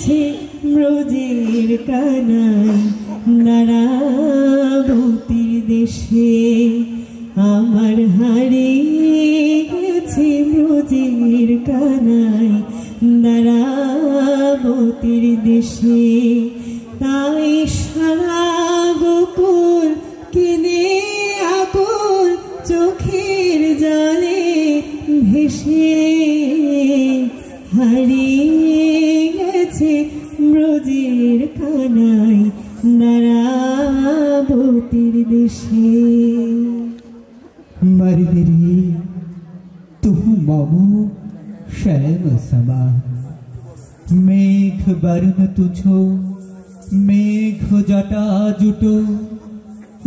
গেছে ব্রজের কানাই নারাবতীর দেশে, আমার হারিয়ে গেছে ব্রজের কানাই নারাবতীর দেশে। তাই সারা গোকুল কিনে আকুল চোখের জলে ভেসে, হারিয়ে গেছে ব্রজের কানাই নারাবতীর দেশে। मरदरी तू ममो श्याम समान, मेघ वर्ण तुझो मेघ जटा जुटो,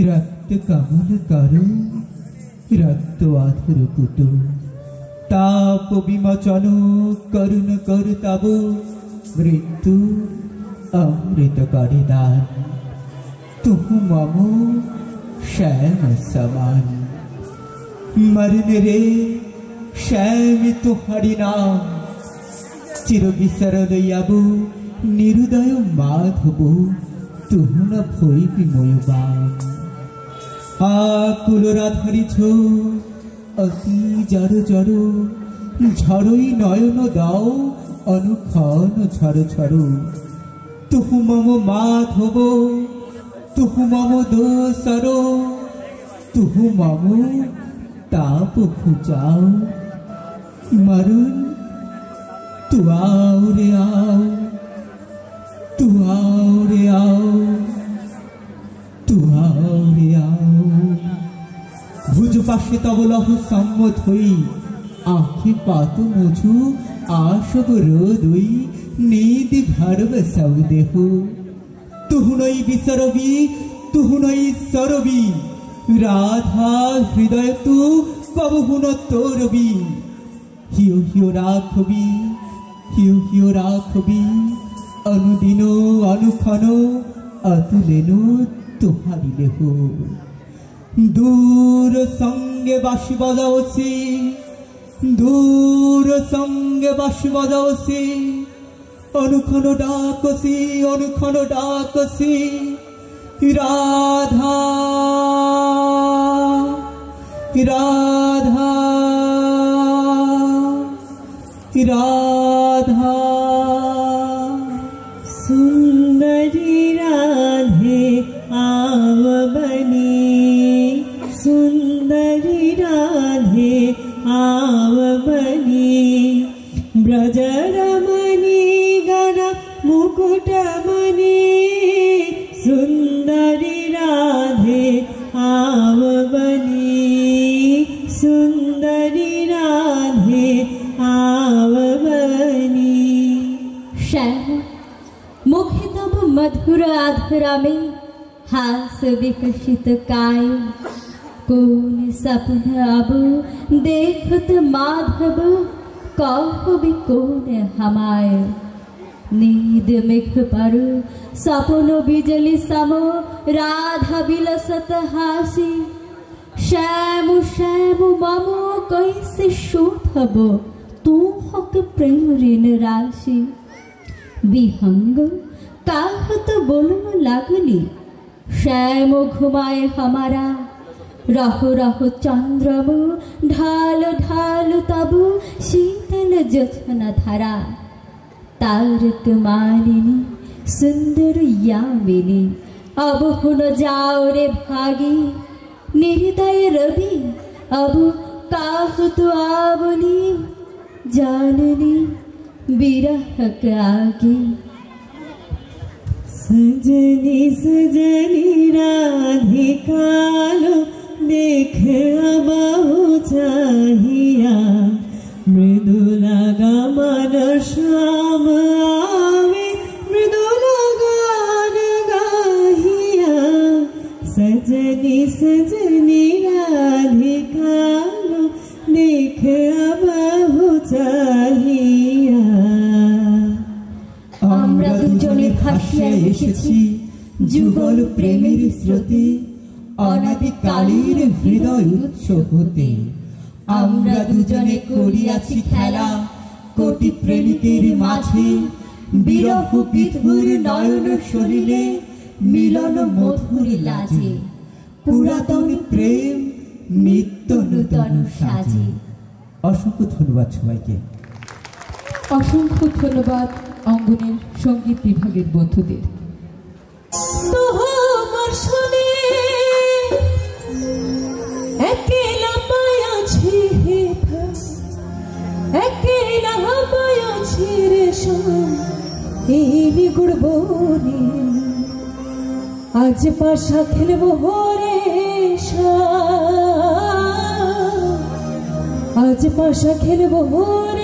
रक्त कमल करो रक्त आधुर पुटो, ताप विमोचन करुण कर तब मृत्यु अमृत करे दान, तू ममो श्याम समान। मरने रे श्याम तुहारी नाम, चिर विसर लइयाबु निरुदय माधबु, तुहु न भइबि मयुबान। आकुल राधारिछ अति जड़ जड़, झड़ई नयन दाओ अनुक्षण झड़ झड़, तुहु मम माधव तुहु मम दोसर, तुहु मम ताप खुजाओ। मरुन तू आओ रे आओ, तू आओ रे आओ, तू आओ रे आओ। भुज पाशे तब लह सम्मत हई, आँखि पात मुझु आशब रोदई, नीद घरब सब देहो, तुहु नई बिसरबी तुहु नई सरबी, राधा हृदय तू कबहु न तोरबी। हियो हियो राखबी हियो हियो राखबी, अनुदिन अनुक्षण अतुलेन तुहारी देह। दूर संगे बाँशी बजाओसी, दूर संगे बाँशी बजाओसी, अनुक्षण डाकसी अनुक्षण डाकसी, राधा राधा राधा। सुंदरी राधे आवबनी, सुंदरी राधे आवबनी, ब्रजरमणी गण मुकुटमणि, सुंदरी राधे आवबनी, सुंदरी राधे आवबनी। श्याम मुखे तब मधुर आधरा में हास विकसित काय, कौन सपन अब देखत माधव, कहबि कौन हमाय। नींद मेघ पर सपन बिजली सम, राधा बिलसत हासी, श्याम श्याम मम कैसे शोधब, तू हक प्रेम ऋण राशि। विहंग काहत बोलन लागली, श्याम घुमाए हमारा, रहो रहो चंद्रम ढाल ढाल तब शीतल जोत्स्ना धारा। तारक मानिनी सुंदर यामिनी, अब हुन जाओ रे भागी, निर्दय रवि अब काहत आवनी, जाननी बिरह आगे। सजनी सजनी राधिकालो देख अबाहु चाहिया, मृदुला गमन श्याम आवे, मृदुला गान गाहिया। सजनी सजनी राधिकालो देख अबाहु चाहिया। আমরা দুজনে ভাসিয়া এসেছি যুগল প্রেমের স্রোতে, অনাদিকালের হৃদয় উৎস হতে। আমরা দুজনে করিয়াছি খেলা কোটি প্রেমিকের মাঝে, বিরহ বিধুর নয়ন সলিলে মিলন মধুর লাজে পুরাতন প্রেম নিত্য নূতন সাজে। অসংখ্য ধন্যবাদ সবাইকে। অসংখ্য ধন্যবাদ অঙ্গনের সঙ্গীত বিভাগের বন্ধুদের। তোমার শুনে একেলা পায়াছি একেলা পায়াছি রে এই নিগুড় বনে আজ পাশা খেলবো রে আজ পাশা খেলবো রে